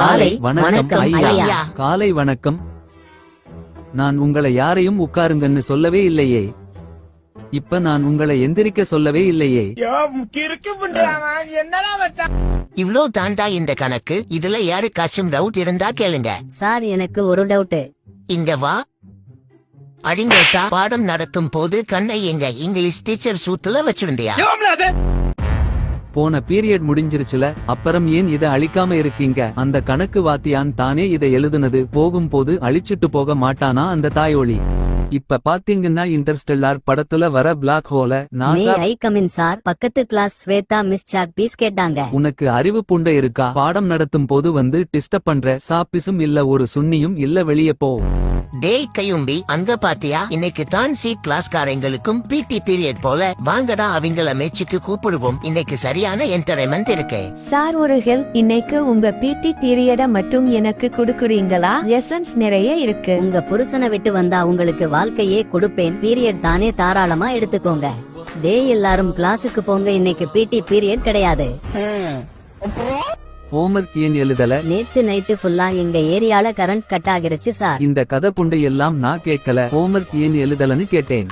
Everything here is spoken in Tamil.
காலை வணக்கம் ஐயா. காலை வணக்கம். நான் உங்களை யாரையும் உட்காருங்கன்னு சொல்லவே இல்லையே. இப்ப நான் உங்களை எந்திரிக்க சொல்லவே இல்லையே. இவ்ளோ தாண்டா இந்த கணக்கு. இதுல யாருக்காச்சும் டவுட் இருந்தா கேளுங்க. சார் எனக்கு ஒரு டவுட். இங்க வா. அடிங்கோட்டா, பாடம் நடத்தும் போது கண்ணை எங்க இங்கிலீஷ் டீச்சர் சூத்துல வச்சிருந்தியா? போன பீரியட் முடிஞ்சிருச்சுல, அப்புறம் ஏன் இத அழிக்காம இருக்கீங்க? அந்த கணக்கு வாத்தியான் தானே இத எழுதுனது. போகும்போது அழிச்சிட்டு போக மாட்டானா அந்த தாயோளி? இப்ப பாத்தீங்கன்னா இன்டர்ஸ்டெல்லார் படத்துல வர பிளாக் ஹோல நாசா. I coming sir. பக்கத்து class Shweta miss chalk piece கேட்டாங்க. உனக்கு அறிவு புண்டை இருக்கா? பாடம் நடத்தும் போது வந்து டிஸ்டர்ப் பண்ற. சாப்பிசும் இல்ல ஒரு சுன்னியும் இல்ல, வெளியே போ. டேய் கையும்பி, அங்க பாத்தியா? இன்னைக்கு தான் சி கிளாஸ்காரங்களுக்கும் பிடி பீரியட் போல. வாங்கடா அவங்கள மேட்சுக்கு கூப்பிடுவோம். இன்னைக்கு சரியான என்டர்டைன்மெண்ட் இருக்கு. சார் ஒரு ஹெல்ப், இன்னைக்கு உங்க பிடி பீரியட மட்டும் எனக்கு கொடுக்குறீங்களா? லெசன்ஸ் நிறைய இருக்கு. உங்க புருஷனை விட்டு வந்தா உங்களுக்கு வாழ்க்கையே கொடுப்பேன். பீரியட் தானே, தாராளமா எடுத்துக்கோங்க. டே எல்லாரும் கிளாஸுக்கு போங்க, இன்னைக்கு பிடி பீரியட் கிடையாது. ஹோம்வொர்க் ஏன் எழுதல? நேத்து நைட்டு ஃபுல்லா எங்க ஏரியால கரண்ட் கட் ஆகிருச்சு சார். இந்த கதை புண்டை எல்லாம் நான் கேட்கல. ஹோம்வொர்க் ஏன் எழுதலன்னு கேட்டேன்.